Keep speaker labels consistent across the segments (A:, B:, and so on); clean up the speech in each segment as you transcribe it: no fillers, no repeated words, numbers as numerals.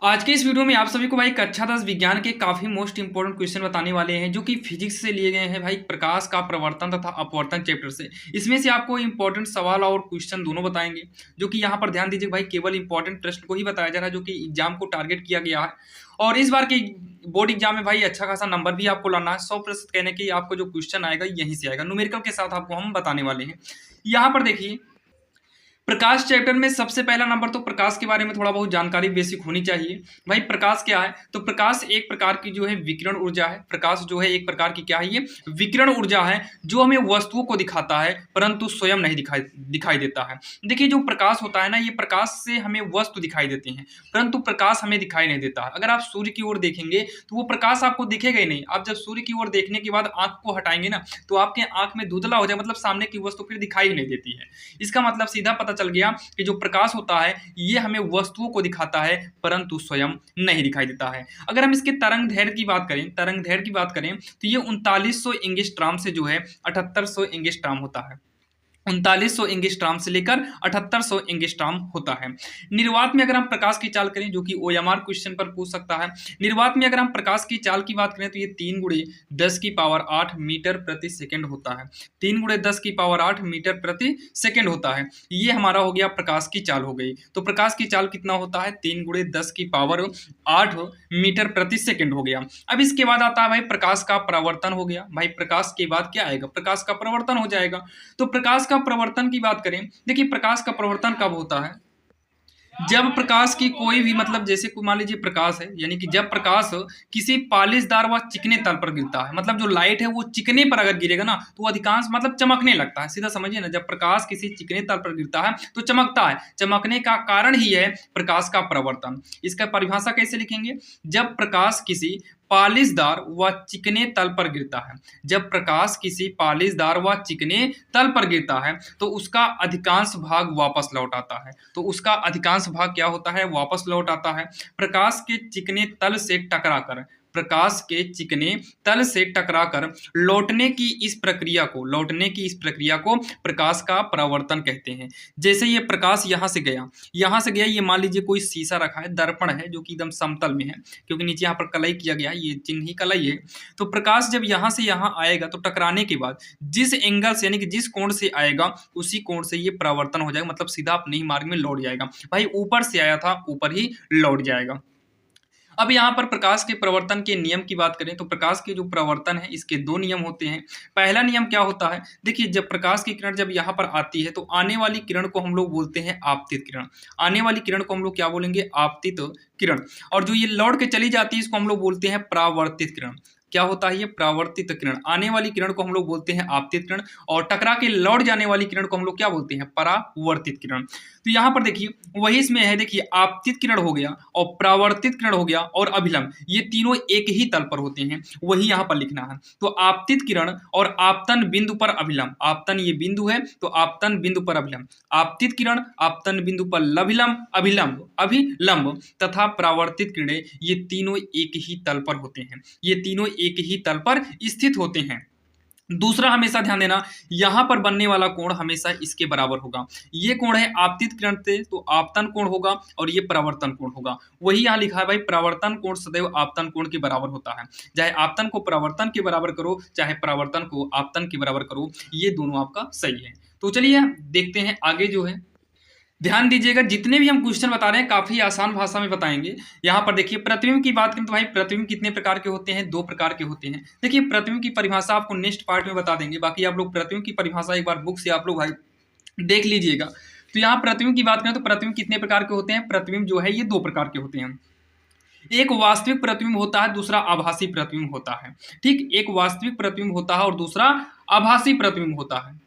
A: आज के इस वीडियो में आप सभी को भाई कक्षा 10 विज्ञान के काफी मोस्ट इंपोर्टेंट क्वेश्चन बताने वाले हैं जो कि फिजिक्स से लिए गए हैं भाई प्रकाश का प्रवर्तन तथा अपवर्तन चैप्टर से। इसमें से आपको इंपॉर्टेंट सवाल और क्वेश्चन दोनों बताएंगे जो कि यहाँ पर ध्यान दीजिए भाई, केवल इंपॉर्टेंट प्रश्न को ही बताया जा रहा है जो कि एग्जाम को टारगेट किया गया है। और इस बार के बोर्ड एग्जाम में भाई अच्छा खासा नंबर भी आपको लाना है। 100% कहने के आपको जो क्वेश्चन आएगा यहीं से आएगा, न्यूमेरिकल के साथ आपको हम बताने वाले हैं। यहाँ पर देखिए, प्रकाश चैप्टर में सबसे पहला नंबर तो प्रकाश के बारे में थोड़ा बहुत जानकारी बेसिक होनी चाहिए। भाई प्रकाश क्या है? तो प्रकाश एक प्रकार की जो है विकिरण ऊर्जा है। प्रकाश जो है एक प्रकार की क्या है? ये विकिरण ऊर्जा है जो हमें वस्तुओं को दिखाता है परंतु स्वयं नहीं दिखाई देता है। देखिए, जो प्रकाश होता है ना, ये प्रकाश से हमें वस्तु दिखाई देते हैं परंतु प्रकाश हमें दिखाई नहीं देता है। अगर आप सूर्य की ओर देखेंगे तो वो प्रकाश आपको दिखेगा ही नहीं। आप जब सूर्य की ओर देखने के बाद आंख को हटाएंगे ना तो आपके आंख में धुंधला हो जाए, मतलब सामने की वस्तु फिर दिखाई ही नहीं देती है। इसका मतलब सीधा पता चल गया कि जो प्रकाश होता है ये हमें वस्तुओं को दिखाता है परंतु स्वयं नहीं दिखाई देता है। अगर हम इसके तरंग दैर्घ्य की बात करें तो ये 3900 एंगस्ट्रॉम से जो है 7800 एंगस्ट्रॉम होता है। 3900 एंगस्ट्रॉम से लेकर 7800 एंगस्ट्रॉम होता है। निर्वात में अगर हम प्रकाश की चाल करें, जो कि ओएमआर क्वेश्चन पर पूछ सकता है, निर्वात में अगर हम प्रकाश की चाल की बात करें तो ये 3 गुणे 10 की पावर 8 मीटर प्रति सेकंड होता है। 3 गुणे 10 की पावर 8 मीटर प्रति सेकंड होता है। ये हमारा हो गया प्रकाश की चाल हो गई। तो प्रकाश की चाल कितना होता है? 3 गुणे 10 की पावर 8 मीटर प्रति सेकंड हो गया। अब इसके बाद आता है भाई प्रकाश का प्रवर्तन हो गया। भाई प्रकाश के बाद क्या आएगा? प्रकाश का प्रवर्तन हो जाएगा। तो प्रकाश का प्रवर्तन की बात करें, देखिए प्रकाश का प्रवर्तन कब होता है? जब प्रकाश की कोई भी, मतलब जैसे मान लीजिए प्रकाश है, यानी कि जब प्रकाश किसी पालिशदार व चिकने तल पर गिरता है, मतलब जो लाइट है वो चिकने पर अगर गिरेगा ना तो अधिकांश मतलब चमकने लगता है। सीधा समझिए ना, जब प्रकाश किसी चिकने तल पर गिरता है तो चमकता है। चमकने का कारण ही है प्रकाश का प्रवर्तन। इसका परिभाषा कैसे लिखेंगे? जब प्रकाश किसी पालिशदार व चिकने तल पर गिरता है, जब प्रकाश किसी पालिशदार व चिकने तल पर गिरता है तो उसका अधिकांश भाग वापस लौट आता है। तो उसका अधिकांश भाग क्या होता है? वापस लौट आता है। प्रकाश के चिकने तल से टकराकर, प्रकाश के चिकने तल से टकराकर लौटने की इस प्रक्रिया को प्रकाश का परावर्तन कहते हैं। जैसे ये प्रकाश यहाँ से गया, ये मान लीजिए कोई शीशा रखा है, दर्पण है जो कि एकदम समतल में है, क्योंकि नीचे यहाँ पर कलई किया गया है, ये चिन्ह ही कलई है। तो प्रकाश जब यहाँ से यहाँ आएगा तो टकराने के बाद जिस एंगल से, यानी कि जिस कोण से आएगा उसी कोण से ये परावर्तन हो जाएगा, मतलब सीधा अपने ही मार्ग में लौट जाएगा। भाई ऊपर से आया था ऊपर ही लौट जाएगा। अब यहाँ पर प्रकाश के प्रवर्तन के नियम की बात करें तो प्रकाश के जो प्रवर्तन है इसके 2 नियम होते हैं। पहला नियम क्या होता है? देखिए, जब प्रकाश की किरण जब यहाँ पर आती है तो आने वाली किरण को हम लोग बोलते हैं आपतित किरण। आने वाली किरण को हम लोग क्या बोलेंगे? आपतित किरण। और जो ये लौट के चली जाती है इसको हम लोग बोलते हैं परावर्तित किरण। क्या होता है ये? परावर्तित किरण। आने वाली किरण को हम लोग बोलते हैं आपतित किरण और टकरा के लौट जाने वाली किरण को हम लोग क्या बोलते हैं? परावर्तित किरण। तो यहाँ पर देखिए वही इसमें है, देखिए आपतित किरण हो गया और परावर्तित किरण हो गया और अभिलंब, ये तीनों एक ही तल पर होते हैं, वही यहाँ पर लिखना है। तो आपतित किरण और आपतन बिंदु पर अभिलंब, आपतन ये बिंदु है तो आपतन बिंदु पर अभिलंब, आपतित किरण आपतन बिंदु पर अभिलंब अभिलंब अभिलंब तथा परावर्तित किरणें, ये तीनों एक ही तल पर होते हैं, ये तीनों एक ही तल पर स्थित होते हैं। दूसरा हमेशा ध्यान देना, यहां पर बनने वाला कोण हमेशा इसके बराबर होगा। ये कोण है आपतित किरण से तो आपतन कोण होगा और ये परावर्तन कोण होगा। वही यहां लिखा है भाई, परावर्तन कोण सदैव आपतन कोण के बराबर होता है। चाहे आपतन को परावर्तन के बराबर करो, चाहे परावर्तन को आपतन के बराबर करो, ये दोनों आपका सही है। तो चलिए देखते हैं आगे जो है। ध्यान दीजिएगा, जितने भी हम क्वेश्चन बता रहे हैं काफी आसान भाषा में बताएंगे। यहाँ पर देखिए प्रतिबिंब की बात करें तो भाई प्रतिबिंब कितने प्रकार के होते हैं? 2 प्रकार के होते हैं। देखिए प्रतिबिंब की परिभाषा आपको नेक्स्ट पार्ट में बता देंगे, बाकी आप लोग प्रतिबिंब की परिभाषा एक बार बुक से आप लोग भाई देख लीजिएगा। तो यहाँ प्रतिबिंब की बात करें तो प्रतिबिंब कितने प्रकार के होते हैं? प्रतिबिंब जो है ये 2 प्रकार के होते हैं। एक वास्तविक प्रतिबिंब होता है, दूसरा आभासी प्रतिबिंब होता है। ठीक, एक वास्तविक प्रतिबिंब होता है और दूसरा आभासी प्रतिबिंब होता है।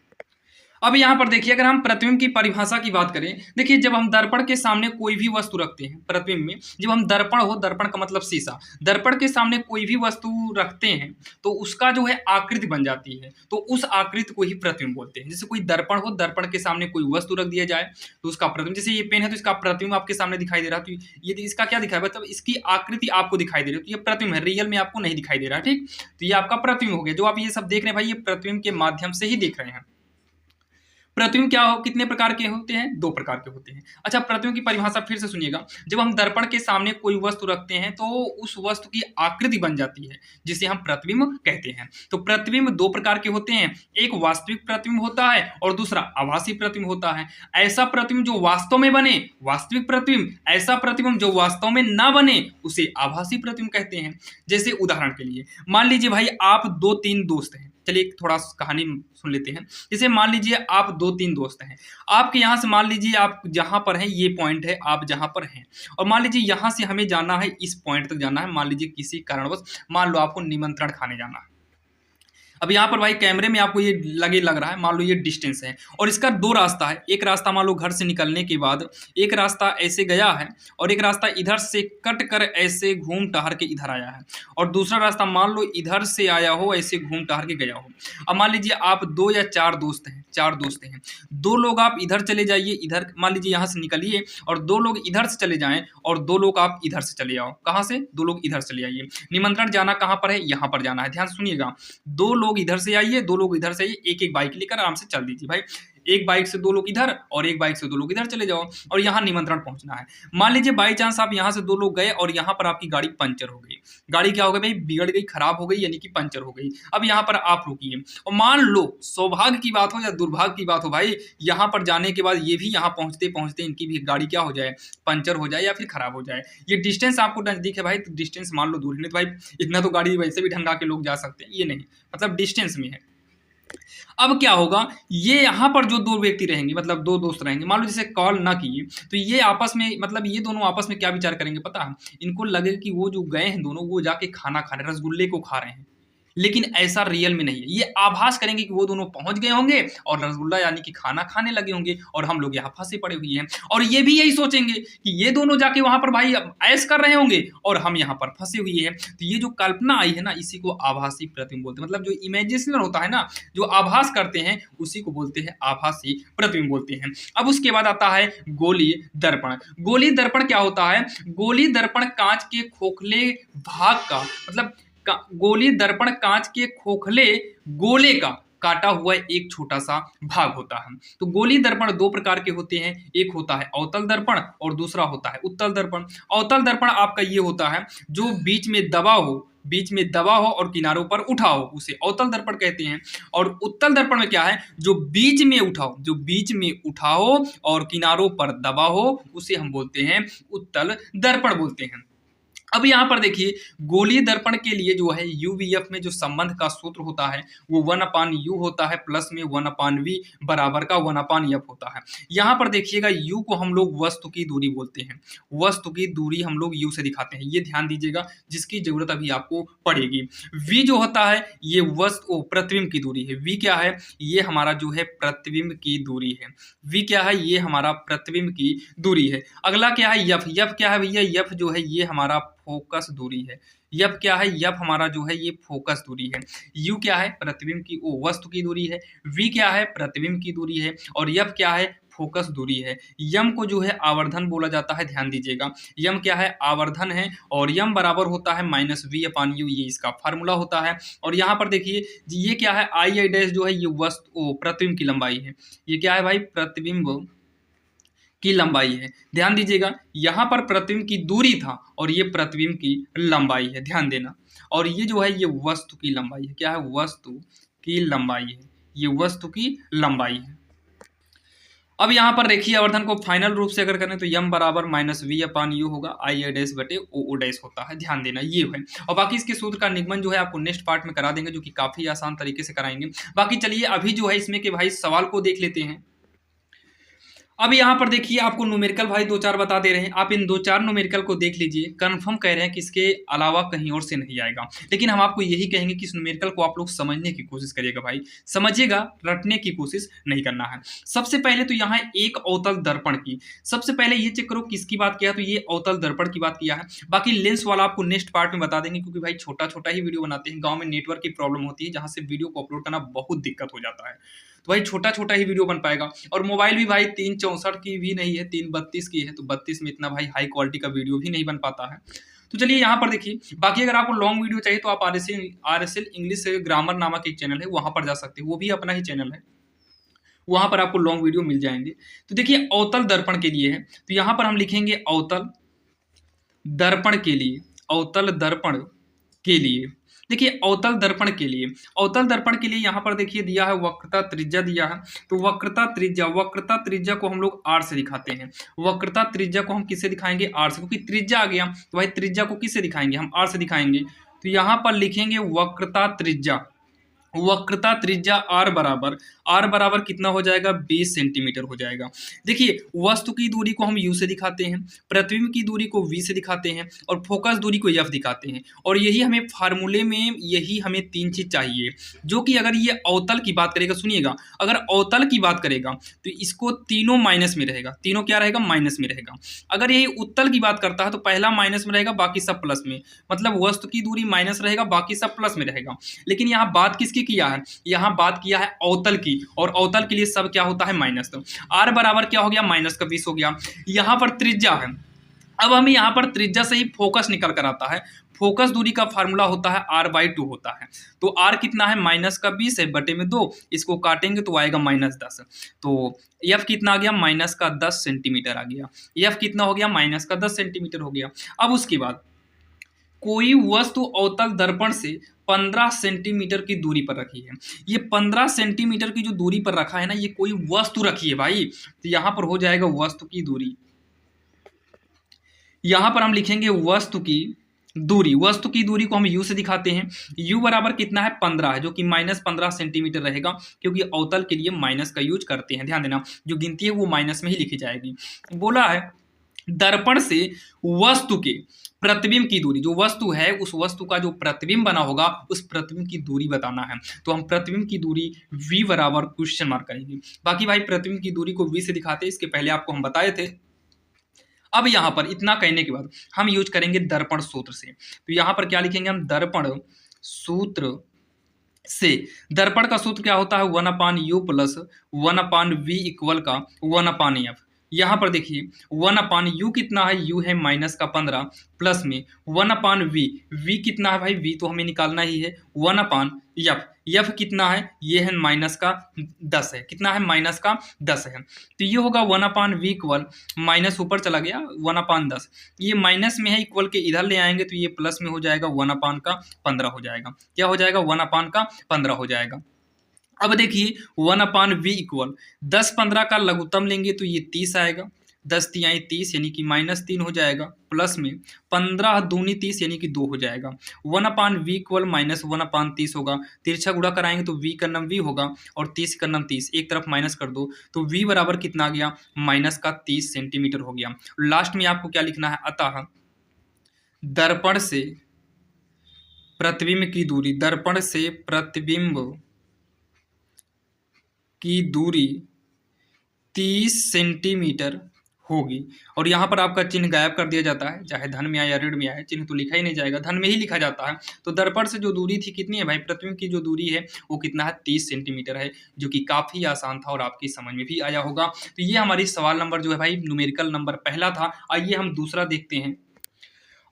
A: अब यहाँ पर देखिए, अगर हम प्रतिबिंब की परिभाषा की बात करें, देखिए जब हम दर्पण के सामने कोई भी वस्तु रखते हैं, प्रतिबिंब में जब हम दर्पण का मतलब शीशा, दर्पण के सामने कोई भी वस्तु रखते हैं तो उसका जो है आकृति बन जाती है, तो उस आकृति को ही प्रतिबिंब बोलते हैं। जैसे कोई दर्पण हो, दर्पण के सामने कोई वस्तु रख दिया जाए तो उसका प्रतिबिंब, जैसे ये पेन है तो इसका प्रतिबिंब आपके सामने दिखाई दे रहा है, तो ये इसका क्या दिखाई, मतलब इसकी आकृति आपको दिखाई दे रही है, तो ये प्रतिबिंब है, रियल में आपको नहीं दिखाई दे रहा है। ठीक, तो ये आपका प्रतिबिंब हो गया। जो आप ये सब देख रहे हैं भाई, ये प्रतिबिंब के माध्यम से ही देख रहे हैं। प्रतिबिंब क्या हो, कितने प्रकार के होते हैं? 2 प्रकार के होते हैं। अच्छा, प्रतिबिंब की परिभाषा फिर से सुनिएगा। जब हम दर्पण के सामने कोई वस्तु रखते हैं तो उस वस्तु की आकृति बन जाती है, जिसे हम प्रतिबिंब कहते हैं। तो प्रतिबिंब 2 प्रकार के होते हैं, एक वास्तविक प्रतिबिंब होता है और दूसरा आभासी प्रतिबिंब होता है। ऐसा प्रतिबिंब जो वास्तव में बने वास्तविक प्रतिबिंब, ऐसा प्रतिबिंब जो वास्तव में ना बने उसे आभासी प्रतिबिंब कहते हैं। जैसे उदाहरण के लिए मान लीजिए भाई आप 2-3 दोस्त हैं, चलिए थोड़ा कहानी सुन लेते हैं। जैसे मान लीजिए आप 2-3 दोस्त हैं, आपके यहाँ से मान लीजिए आप जहाँ पर हैं ये पॉइंट है, आप जहाँ पर हैं, और मान लीजिए यहाँ से हमें जाना है, इस पॉइंट तक जाना है। मान लीजिए किसी कारणवश मान लो आपको निमंत्रण खाने जाना है। अब यहाँ पर भाई कैमरे में आपको ये लग रहा है, मान लो ये डिस्टेंस है और इसका 2 रास्ता है। एक रास्ता मान लो घर से निकलने के बाद एक रास्ता ऐसे गया है और एक रास्ता इधर से कट कर ऐसे घूम टहर के इधर आया है, और दूसरा रास्ता मान लो इधर से आया हो, ऐसे घूम टहर के गया हो। अब मान लीजिए आप 2 या 4 दोस्त हैं, 4 दोस्त हैं, 2 लोग आप इधर चले जाइए, इधर मान लीजिए यहाँ से निकलिए, और 2 लोग इधर से चले जाएं और 2 लोग आप इधर से चले आओ। कहाँ से? 2 लोग इधर चले आइए। निमंत्रण जाना कहाँ पर है? यहाँ पर जाना है। ध्यान सुनिएगा, 2 लोग इधर से आइए, 2 लोग इधर से आइए, एक-एक बाइक लेकर आराम से चल दीजिए भाई। एक बाइक से 2 लोग इधर और एक बाइक से 2 लोग इधर चले जाओ, और यहाँ निमंत्रण पहुंचना है। मान लीजिए बाई चांस आप यहाँ से 2 लोग गए और यहाँ पर आपकी गाड़ी पंचर हो गई। गाड़ी क्या हो गई भाई? बिगड़ गई, खराब हो गई, यानी कि पंचर हो गई। अब यहाँ पर आप रुकिए और मान लो सौभाग्य की बात हो या दुर्भाग्य की बात हो भाई, यहाँ पर जाने के बाद ये भी यहाँ पहुंचते पहुंचते इनकी भी गाड़ी क्या हो जाए? पंचर हो जाए या फिर खराब हो जाए। ये डिस्टेंस आपको नजदीक है भाई, तो डिस्टेंस मान लो दूर है, नहीं तो भाई इतना तो गाड़ी वैसे भी ढंगा के लोग जा सकते हैं, ये नहीं, मतलब डिस्टेंस में है। अब क्या होगा, ये यहाँ पर जो 2 व्यक्ति रहेंगे, मतलब 2 दोस्त रहेंगे, मान लो जैसे कॉल ना किए, तो ये आपस में, मतलब ये दोनों आपस में क्या विचार करेंगे पता है? इनको लगेगा कि वो जो गए हैं दोनों, वो जाके खाना खा रहे हैं, रसगुल्ले को खा रहे हैं। लेकिन ऐसा रियल में नहीं है। ये आभास करेंगे कि वो दोनों पहुंच गए होंगे और रसगुल्ला यानी कि खाना खाने लगे होंगे, और हम लोग यहाँ फंसे पड़े हुए हैं। और ये भी यही सोचेंगे कि ये दोनों जाके वहां पर भाई ऐश कर रहे होंगे और हम यहाँ पर फंसे हुए हैं। तो ये जो कल्पना आई है ना, इसी को आभासी प्रतिबिंब बोलते हैं। मतलब जो इमेजिनेशन होता है ना, जो आभास करते हैं, उसी को बोलते हैं आभासी प्रतिबिंब बोलते हैं। अब उसके बाद आता है गोलीय दर्पण। गोलीय दर्पण क्या होता है? गोलीय दर्पण कांच के खोखले भाग का, मतलब गोलीय दर्पण कांच के खोखले गोले का काटा हुआ एक छोटा सा भाग होता है। तो गोलीय दर्पण 2 प्रकार के होते हैं, एक होता है अवतल दर्पण और दूसरा होता है उत्तल दर्पण। अवतल दर्पण आपका ये होता है जो बीच में दबा हो और किनारों पर उठा हो, उसे अवतल दर्पण कहते हैं। और उत्तल दर्पण में क्या है? जो बीच में उठा हो और किनारों पर दबा हो, उसे हम बोलते हैं उत्तल दर्पण बोलते हैं। अब यहाँ पर देखिए, गोलीय दर्पण के लिए जो है यूवीएफ में जो संबंध का सूत्र होता है वो 1/u होता है, प्लस में 1/v बराबर का 1/f होता है। यहाँ पर देखिएगा, u को हम लोग वस्तु की दूरी बोलते हैं, वस्तु की दूरी हम लोग u से दिखाते हैं, ये ध्यान दीजिएगा, जिसकी जरूरत अभी आपको पड़ेगी। v जो होता है ये प्रतिबिंब की दूरी है। v क्या है? ये हमारा जो है प्रतिबिंब की दूरी है। v क्या है? ये हमारा प्रतिबिंब की दूरी है। अगला क्या है? यफ क्या है भैया? यफ जो है ये हमारा फोकस दूरी है। यफ क्या है? यफ हमारा जो है ये फोकस दूरी है। यू क्या है? प्रतिबिंब की वस्तु की दूरी है। वी क्या है? प्रतिबिंब की दूरी है। और यफ क्या है? फोकस दूरी है। यम को जो है आवर्धन बोला जाता है, ध्यान दीजिएगा। यम क्या है? आवर्धन है, और यम बराबर होता है -v/u, ये इसका फार्मूला होता है। और यहाँ पर देखिए ये क्या है? आई डैश जो है ये प्रतिबिंब की लंबाई है। ये क्या है भाई? प्रतिबिंब की लंबाई है। ध्यान दीजिएगा, यहाँ पर प्रतिबिंब की दूरी था और ये प्रतिबिंब की लंबाई है, ध्यान देना। और ये जो है ये वस्तु की लंबाई है। क्या है? वस्तु की लंबाई है, ये वस्तु की लंबाई है। अब यहाँ पर रेखीय आवर्धन को फाइनल रूप से अगर करें तो यम बराबर -v/u होगा, आई डैश बटे ओ डैश होता है, ध्यान देना ये है। और बाकी इसके सूत्र का निगमन जो है आपको नेक्स्ट पार्ट में करा देंगे, जो कि काफी आसान तरीके से कराएंगे। बाकी चलिए अभी जो है इसमें के भाई सवाल को देख लेते हैं। अब यहाँ पर देखिए आपको न्यूमेरिकल भाई 2-4 बता दे रहे हैं, आप इन 2-4 न्यूमेरिकल को देख लीजिए। कंफर्म कह रहे हैं कि इसके अलावा कहीं और से नहीं आएगा, लेकिन हम आपको यही कहेंगे कि इस न्यूमेरिकल को आप लोग समझने की कोशिश करिएगा भाई, समझिएगा, रटने की कोशिश नहीं करना है। सबसे पहले तो यहाँ एक अवतल दर्पण की, सबसे पहले ये चेक करो किसकी बात किया, तो ये अवतल दर्पण की बात किया है। बाकी लेंस वाला आपको नेक्स्ट पार्ट में बता देंगे, क्योंकि भाई छोटा छोटा ही वीडियो बनाते हैं, गाँव में नेटवर्क की प्रॉब्लम होती है, जहाँ से वीडियो को अपलोड करना बहुत दिक्कत हो जाता है, तो भाई छोटा छोटा ही वीडियो बन पाएगा। और मोबाइल भी भाई 364 की भी नहीं है, 332 की है, तो 32 में इतना भाई हाई क्वालिटी का वीडियो भी नहीं बन पाता है। तो चलिए यहाँ पर देखिए, बाकी अगर आपको लॉन्ग वीडियो चाहिए तो आप RSL इंग्लिश ग्रामर नामक एक चैनल है, वहां पर जा सकते हैं, वो भी अपना ही चैनल है, वहां पर आपको लॉन्ग वीडियो मिल जाएंगे। तो देखिए अवतल दर्पण के लिए है, तो यहां पर हम लिखेंगे अवतल दर्पण के लिए, अवतल दर्पण के लिए। देखिए अवतल दर्पण के लिए, अवतल दर्पण के लिए यहाँ पर देखिए दिया है वक्रता त्रिज्या दिया है। तो वक्रता त्रिज्या को हम लोग आर से दिखाते हैं। वक्रता त्रिज्या को हम किससे दिखाएंगे? आर से, क्योंकि त्रिज्या आ गया तो भाई त्रिज्या को किससे दिखाएंगे? हम आर से दिखाएंगे। तो यहाँ पर लिखेंगे वक्रता त्रिज्या, वक्रता त्रिज्या आर बराबर कितना हो जाएगा? 20 सेंटीमीटर हो जाएगा। देखिए वस्तु की दूरी को हम यू से दिखाते हैं, प्रतिबिंब की दूरी को वी से दिखाते हैं और फोकस दूरी को एफ दिखाते हैं। और यही हमें फार्मूले में यही हमें तीन चीज चाहिए, जो कि अगर ये अवतल की बात करेगा, सुनिएगा, अगर अवतल की बात करेगा तो इसको तीनों माइनस में रहेगा, तीनों क्या रहेगा? माइनस में रहेगा। अगर यही उत्तल की बात करता है तो पहला माइनस में रहेगा, बाकी सब प्लस में, मतलब वस्तु की दूरी माइनस रहेगा, बाकी सब प्लस में रहेगा। लेकिन यहाँ बात किसकी किया है? यहाँ बात किया है अवतल की, और अवतल के लिए सब क्या होता है? माइनस। तो आर बराबर क्या हो गया? माइनस का 20 हो गया। यहाँ पर त्रिज्या है, अब हमें यहाँ पर त्रिज्या से ही फोकस निकल कर आता है। फोकस दूरी का फार्मूला होता है r/2 होता है। तो r कितना है? माइनस का 20 है बटे में 2, इसको काटेंगे तो आएगा -10। तो f कितना आ गया? माइनस का 10 सेंटीमीटर आ गया। f कितना हो गया? माइनस का 10 सेंटीमीटर हो गया। अब उसके बाद कोई वस्तु अवतल दर्पण से 15 सेंटीमीटर की दूरी पर रखी है। ये 15 सेंटीमीटर की जो दूरी पर रखा है ना, ये कोई वस्तु रखी है भाई। तो यहां पर हो जाएगा वस्तु की दूरी, यहां पर हम लिखेंगे वस्तु की दूरी। वस्तु की दूरी को हम u से दिखाते हैं। u बराबर कितना है? 15 है, जो कि -15 सेंटीमीटर रहेगा, क्योंकि अवतल के लिए माइनस का यूज करते हैं। ध्यान देना, जो गिनती है वो माइनस में ही लिखी जाएगी। बोला है दर्पण से वस्तु के प्रतिबिंब की दूरी, जो वस्तु है उस वस्तु का जो प्रतिबिंब बना होगा उस प्रतिबिंब की दूरी बताना है। तो हम प्रतिबिंब की दूरी v बराबर क्वेश्चन मार्क करेंगे। बाकी भाई प्रतिबिंब की दूरी को v से दिखाते हैं, इसके पहले आपको हम बताए थे। अब यहाँ पर इतना कहने के बाद हम यूज करेंगे दर्पण सूत्र से। तो यहाँ पर क्या लिखेंगे हम? दर्पण सूत्र से। दर्पण का सूत्र क्या होता है? 1/u प्लस 1/v इक्वल का 1/f। यहाँ पर देखिए 1/u कितना है? u है माइनस का 15 प्लस में 1/v, v कितना है भाई? v तो हमें निकालना ही है 1/f। f कितना है? ये है माइनस का 10 है। कितना है? माइनस का 10 है। तो ये होगा 1/v इक्वल, माइनस ऊपर चला गया 1/10, ये माइनस में है, इक्वल के इधर ले आएंगे तो ये प्लस में हो जाएगा 1/15 हो जाएगा। क्या हो जाएगा? 1/15 हो जाएगा। अब देखिए 1/v इक्वल 10-15 का लघुत्तम लेंगे तो ये 30 आएगा, 10 तिहाई 30 यानी कि -3 हो जाएगा, प्लस में 15 दूनी 30 यानी कि 2 हो जाएगा। 1/v इक्वल -1/30 होगा, तिरछा गुणा कराएंगे तो v का नाम v होगा और 30 का नाम 30, एक तरफ माइनस कर दो तो v बराबर कितना आ गया? -30 सेंटीमीटर हो गया। लास्ट में आपको क्या लिखना है? अतः दर्पण से प्रतिबिंब की दूरी, दर्पण से प्रतिबिंब की दूरी 30 सेंटीमीटर होगी। और यहाँ पर आपका चिन्ह गायब कर दिया जाता है, चाहे धन में आए या ऋण में आए, चिन्ह तो लिखा ही नहीं जाएगा, धन में ही लिखा जाता है। तो दर्पण से जो दूरी थी कितनी है भाई? प्रतिबिंब की जो दूरी है वो कितना है? 30 सेंटीमीटर है, जो कि काफ़ी आसान था और आपकी समझ में भी आया होगा। तो ये हमारी सवाल नंबर जो है भाई न्यूमेरिकल नंबर पहला था। आइए हम दूसरा देखते हैं,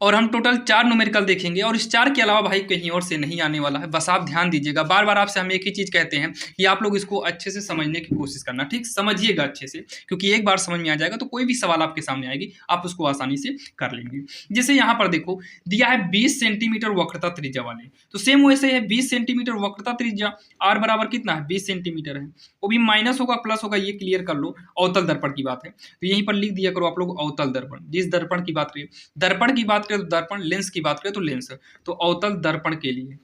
A: और हम टोटल 4 न्यूमेरिकल देखेंगे, और इस 4 के अलावा भाई कहीं और से नहीं आने वाला है। बस आप ध्यान दीजिएगा, बार बार आपसे हम एक ही चीज़ कहते हैं कि आप लोग इसको अच्छे से समझने की कोशिश करना, ठीक? समझिएगा अच्छे से, क्योंकि एक बार समझ में आ जाएगा तो कोई भी सवाल आपके सामने आएगी आप उसको आसानी से कर लेंगे। जैसे यहाँ पर देखो दिया है 20 सेंटीमीटर वक्रता त्रिज्या वाले, तो सेम वैसे है 20 सेंटीमीटर वक्रता त्रिज्या, आर बराबर कितना है? 20 सेंटीमीटर है। वो भी माइनस होगा प्लस होगा, ये क्लियर कर लो, अवतल दर्पण की बात है तो यहीं पर लिख दिया करो आप लोग अवतल दर्पण। जिस दर्पण की बात करें, दर्पण की बात करें तो दर्पण, लेंस की बात करें तो लेंस, तो अवतल दर्पण के लिए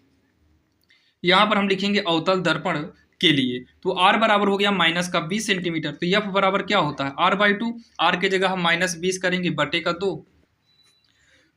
A: यहां पर हम लिखेंगे अवतल दर्पण के लिए। तो r बराबर हो गया -20 सेंटीमीटर। तो f बराबर क्या होता है? r/2, r के जगह हम -20 करेंगे बटे का 2,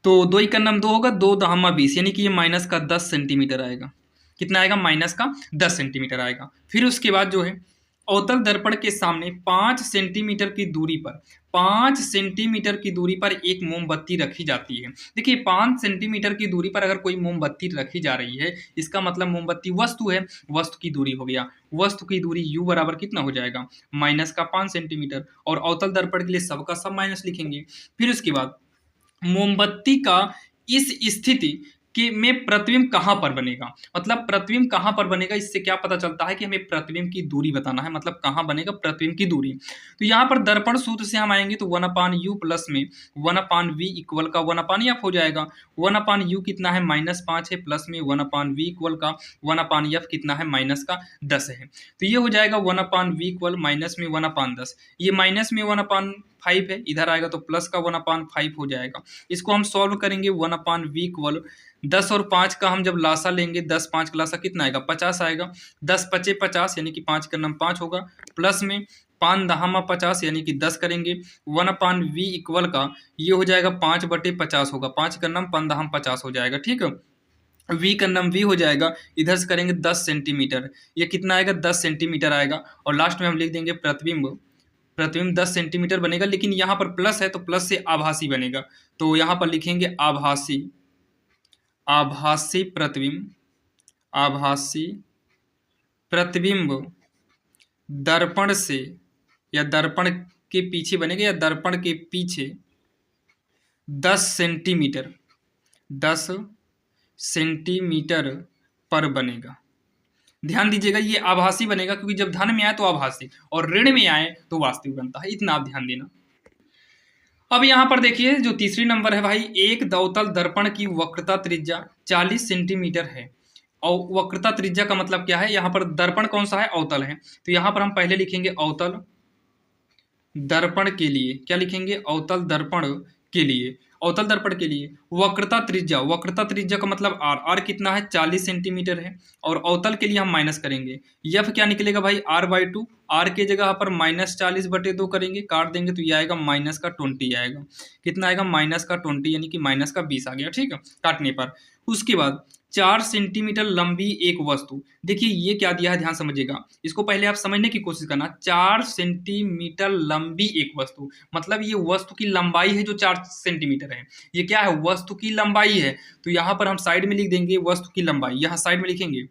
A: तो 2 × 2 होगा, 2 दहमा 20 यानी कि ये -10 सेंटीमीटर आएगा। कितना आएगा? -10 सेंटीमीटर आएगा। फिर उसके बाद जो है अवतल दर्पण के सामने 5 सेंटीमीटर की दूरी पर, 5 सेंटीमीटर की दूरी पर एक मोमबत्ती रखी जाती है। देखिए 5 सेंटीमीटर की दूरी पर अगर कोई मोमबत्ती रखी जा रही है, इसका मतलब मोमबत्ती वस्तु है, वस्तु की दूरी हो गया। वस्तु की दूरी u बराबर कितना हो जाएगा? -5 सेंटीमीटर, और अवतल दर्पण के लिए सबका सब माइनस लिखेंगे। फिर उसके बाद मोमबत्ती का इस स्थिति कि में प्रतिबिंब कहाँ पर बनेगा। मतलब प्रतिबिंब कहाँ पर बनेगा, इससे क्या पता चलता है कि हमें प्रतिबिंब की दूरी बताना है, मतलब कहाँ बनेगा प्रतिबिंब की दूरी। तो यहाँ पर दर्पण सूत्र से हम आएंगे तो 1/u प्लस में 1/v इक्वल का 1/f हो जाएगा। 1/u कितना है -5 है, प्लस में 1/v इक्वल का 1/f कितना है -10 है। तो ये हो जाएगा 1/v इक्वल माइनस में 1/10, ये माइनस में 1/5 है, इधर आएगा तो प्लस का 1/5 हो जाएगा। इसको हम सॉल्व करेंगे 1/v इक्वल 10 और 5 का हम जब लासा लेंगे, 10 5 का लासा कितना आएगा 50 आएगा। 10 पचे 50 यानी कि 5 का नम 5 होगा, प्लस में 5 दहामा 50 यानी कि 10 करेंगे। 1/v इक्वल का ये हो जाएगा 5/50 होगा, 5 का नम 5 दहाम 50 हो जाएगा। ठीक है, v का नम v हो जाएगा, इधर से करेंगे 10 सेंटीमीटर, ये कितना आएगा 10 सेंटीमीटर आएगा। और लास्ट में हम लिख देंगे प्रतिबिंब 10 सेंटीमीटर बनेगा, लेकिन यहाँ पर प्लस है तो प्लस से आभासी बनेगा, तो यहाँ पर लिखेंगे आभासी प्रतिबिंब दर्पण से या दर्पण के पीछे बनेगा, या दर्पण के पीछे 10 सेंटीमीटर पर बनेगा। ध्यान दीजिएगा, ये आभासी बनेगा क्योंकि जब धन में आए तो आभासी और ऋण में आए तो वास्तविक बनता है, इतना आप ध्यान देना। अब यहाँ पर देखिए जो तीसरी नंबर है भाई, एक दवतल दर्पण की वक्रता त्रिज्या 40 सेंटीमीटर है। और वक्रता त्रिज्या का मतलब क्या है, यहाँ पर दर्पण कौन सा है, अवतल है। तो यहाँ पर हम पहले लिखेंगे अवतल दर्पण के लिए, क्या लिखेंगे, अवतल दर्पण के लिए, अवतल दर्पण के लिए वक्रता त्रिज्या का मतलब आर कितना है 40 सेंटीमीटर है, और अवतल के लिए हम माइनस करेंगे, यफ क्या निकलेगा भाई r/2, आर के जगह पर -40/2 करेंगे, काट देंगे तो ये आएगा -20 आएगा। कितना आएगा -20 यानी कि -20 आ गया। ठीक है, काटने पर उसके बाद 4 सेंटीमीटर लंबी एक वस्तु, देखिए ये क्या दिया है ध्यान समझिएगा, इसको पहले आप समझने की कोशिश करना। 4 सेंटीमीटर लंबी एक वस्तु, मतलब ये वस्तु की लंबाई है जो 4 सेंटीमीटर है, ये क्या है वस्तु की लंबाई है। तो यहाँ पर हम साइड में लिख देंगे वस्तु की लंबाई, यहाँ साइड में लिखेंगे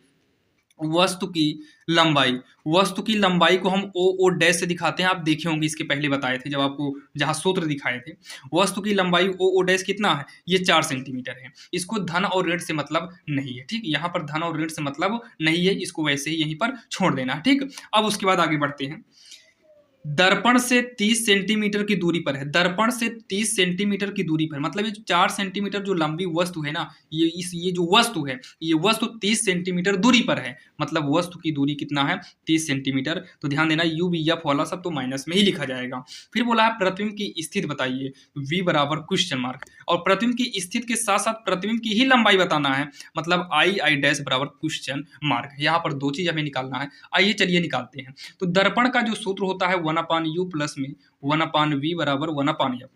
A: वस्तु की लंबाई को हम ओ डैश से दिखाते हैं, आप देखे होंगे इसके पहले बताए थे जब आपको जहां सूत्र दिखाए थे। वस्तु की लंबाई ओ डैश कितना है, ये 4 सेंटीमीटर है। इसको धन और ऋण से मतलब नहीं है, ठीक, यहाँ पर धन और ऋण से मतलब नहीं है, इसको वैसे ही यहीं पर छोड़ देना है। ठीक, अब उसके बाद आगे बढ़ते हैं। दर्पण से 30 सेंटीमीटर की दूरी पर है, दर्पण से 30 सेंटीमीटर की दूरी पर, मतलब ये जो 4 सेंटीमीटर जो लंबी वस्तु है ना, ये जो वस्तु है, ये वस्तु 30 सेंटीमीटर दूरी पर है, मतलब वस्तु की दूरी कितना है 30 सेंटीमीटर। तो ध्यान देना यू वी एफ वाला सब तो माइनस में ही लिखा जाएगा। फिर बोला है प्रतिबिंब की स्थिति बताइए, v बराबर क्वेश्चन मार्क, और प्रतिबिंब की स्थिति के साथ साथ प्रतिबिंब की ही लंबाई बताना है, मतलब आई डैश बराबर क्वेश्चन मार्क। यहाँ पर दो चीज हमें निकालना है, आइए चलिए निकालते हैं। तो दर्पण का जो सूत्र होता है 1/u प्लस में 1/v बराबर 1/f,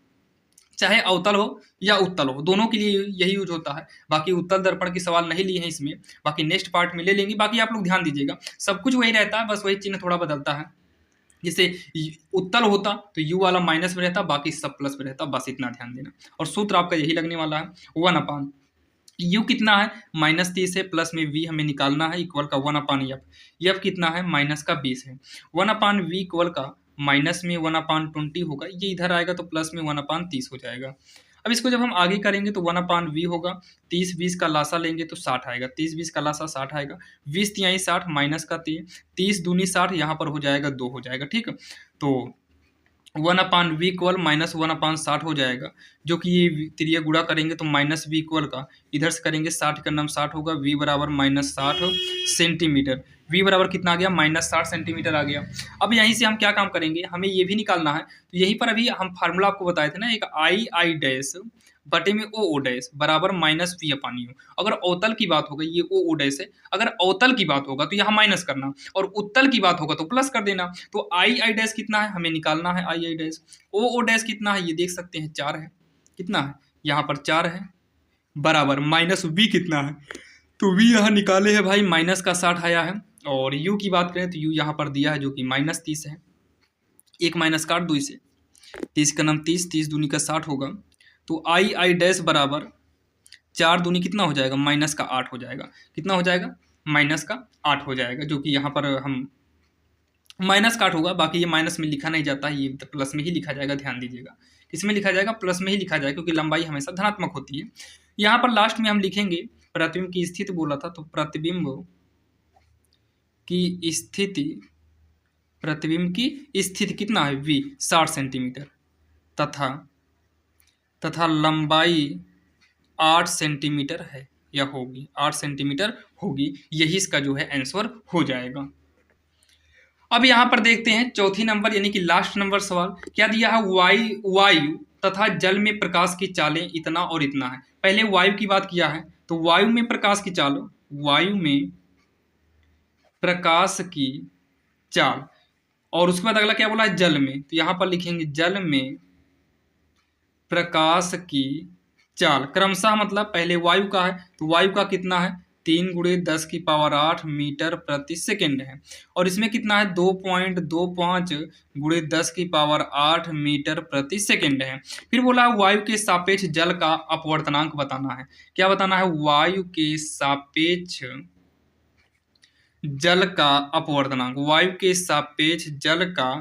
A: चाहे अवतल हो या उत्तल हो, दोनों के लिए यही यूज होता है। बाकी उत्तल दर्पण की सवाल नहीं लिए हैं इसमें, बाकी नेक्स्ट पार्ट में ले लेंगे। बाकी आप लोग ध्यान दीजिएगा, सब कुछ वही रहता है, बस वही चिन्ह थोड़ा बदलता है। जैसे उत्तल होता तो u वाला माइनस में रहता, बाकी सब प्लस में रहता, बस इतना ध्यान देना। और सूत्र आपका यही लगने वाला है 1/, u कितना है -30 है, प्लस में v हमें निकालना है इक्वल का 1/f, f कितना है -20 है। 1/v इक्वल का माइनस में 1/20 होगा, ये इधर आएगा तो प्लस में 1/30 हो जाएगा। अब इसको जब हम आगे करेंगे तो 1/v होगा, 30 20 का लासा लेंगे तो 60 आएगा, 30 20 का लासा 60 आएगा, 20 तिहाई 60 माइनस का 30 दूनी 60, यहाँ पर हो जाएगा 2 हो जाएगा। ठीक, तो 1/v इक्वल -1/60 हो जाएगा, जो कि ये त्रिया गुणा करेंगे तो -v इक्वल का इधर से करेंगे 60 का नाम 60 होगा, v बराबर -60 सेंटीमीटर, v बराबर कितना आ गया -60 सेंटीमीटर आ गया। अब यहीं से हम क्या काम करेंगे, हमें ये भी निकालना है। तो यहीं पर अभी हम फार्मूला आपको बताए थे ना, एक आई डैश बटे में ओ डैश बराबर -v/u। अगर अवतल की बात होगा, ये ओ डैश है, अगर अवतल की बात होगा तो यहाँ माइनस करना, और उत्तल की बात होगा तो प्लस कर देना। तो आई डैश कितना है हमें निकालना है, आई डैश। ओ डैश कितना है ये देख सकते हैं 4 है, कितना है यहाँ पर 4 है, बराबर -v कितना है, तो v यहाँ निकाले है भाई माइनस का 60 आया है। और u की बात करें तो u यहाँ पर दिया है जो कि -30 है, एक माइनस काट दो इसे, 30 का नाम 30, 30 दूनी का 60 होगा। तो आई डैश बराबर 4 दूनी कितना हो जाएगा -8 हो जाएगा, कितना हो जाएगा -8 हो जाएगा, जो कि यहाँ पर हम माइनस काट होगा, बाकी ये माइनस में लिखा नहीं जाता है, ये प्लस में ही लिखा जाएगा। ध्यान दीजिएगा, किसमें लिखा जाएगा, प्लस में ही लिखा जाएगा, क्योंकि लंबाई हमेशा धनात्मक होती है। यहाँ पर लास्ट में हम लिखेंगे प्रतिबिंब की स्थिति बोला था, तो प्रतिबिंब की स्थिति, प्रतिबिंब की स्थिति कितना है v 60 सेंटीमीटर तथा लंबाई 8 सेंटीमीटर है या होगी, 8 सेंटीमीटर होगी। यही इसका जो है आंसर हो जाएगा। अब यहाँ पर देखते हैं चौथी नंबर यानी कि लास्ट नंबर सवाल क्या दिया है, वायु तथा जल में प्रकाश की चालें इतना और इतना है। पहले वायु की बात किया है, तो वायु में प्रकाश की चाल, वायु में प्रकाश की चाल, और उसके बाद अगला क्या बोला है, जल में, तो यहाँ पर लिखेंगे जल में प्रकाश की चाल क्रमशः, मतलब पहले वायु का है तो वायु का कितना है 3 × 10⁸ मीटर प्रति सेकेंड है, और इसमें कितना है 2.25 × 10⁸ मीटर प्रति सेकेंड है। फिर बोला वायु के सापेक्ष जल का अपवर्तनांक बताना है। क्या बताना है, वायु के सापेक्ष जल का अपवर्तनांक, वायु के सापेक्ष जल का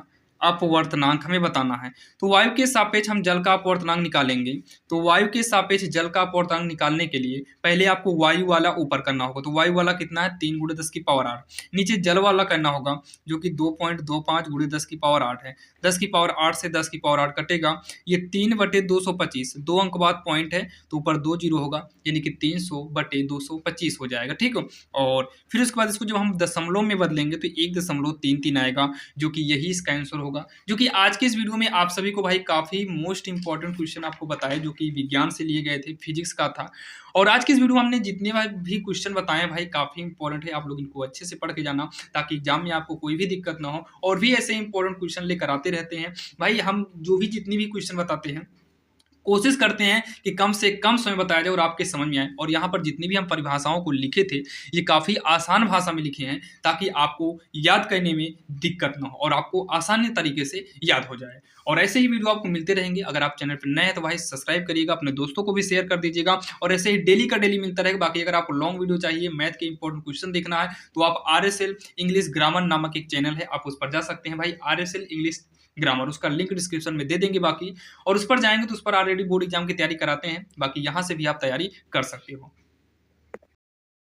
A: अपवर्तनांक हमें बताना है। तो वायु के सापेक्ष हम जल का अपवर्तनांक निकालेंगे, तो वायु के सापेक्ष जल का अपवर्तनांक निकालने के लिए पहले आपको वायु वाला ऊपर करना होगा, तो वायु वाला कितना है 3 × 10⁸, नीचे जल वाला करना होगा जो कि 2.25 × 10⁸ है। 10⁸ से 10⁸ कटेगा, ये 3/225, 2 अंक बाद पॉइंट है तो ऊपर 2 जीरो होगा, यानी कि 300/225 हो जाएगा, ठीक है। और फिर उसके बाद इसको जब हम दशमलव में बदलेंगे तो 1.33 आएगा, जो कि यही इसका आंसर होगा। जो कि आज के इस वीडियो में आप सभी को भाई काफी मोस्ट इंपॉर्टेंट क्वेश्चन आपको बताए, जो कि विज्ञान से लिए गए थे, फिजिक्स का था। और आज के इस वीडियो में हमने जितने भी क्वेश्चन बताए भाई काफी इंपॉर्टेंट है, आप लोग इनको अच्छे से पढ़ के जाना ताकि एग्जाम में आपको कोई भी दिक्कत ना हो। और भी ऐसे इंपॉर्टेंट क्वेश्चन लेकर आते रहते हैं भाई, हम जो भी जितनी भी क्वेश्चन बताते हैं कोशिश करते हैं कि कम से कम समय बताया जाए और आपके समझ में आए। और यहाँ पर जितनी भी हम परिभाषाओं को लिखे थे ये काफ़ी आसान भाषा में लिखे हैं ताकि आपको याद करने में दिक्कत ना हो और आपको आसानी तरीके से याद हो जाए। और ऐसे ही वीडियो आपको मिलते रहेंगे। अगर आप चैनल पर नए हैं तो भाई सब्सक्राइब करिएगा, अपने दोस्तों को भी शेयर कर दीजिएगा, और ऐसे ही डेली का डेली मिलता रहेगा। बाकी अगर आपको लॉन्ग वीडियो चाहिए, मैथ के इंपॉर्टेंट क्वेश्चन देखना है, तो आप RSL इंग्लिश ग्रामर नामक एक चैनल है, आप उस पर जा सकते हैं भाई, RSL इंग्लिश ग्रामर, उसका लिंक डिस्क्रिप्शन में दे देंगे। बाकी और उस पर जाएंगे तो उस पर ऑलरेडी बोर्ड एग्जाम की तैयारी कराते हैं, बाकी यहाँ से भी आप तैयारी कर सकते हो।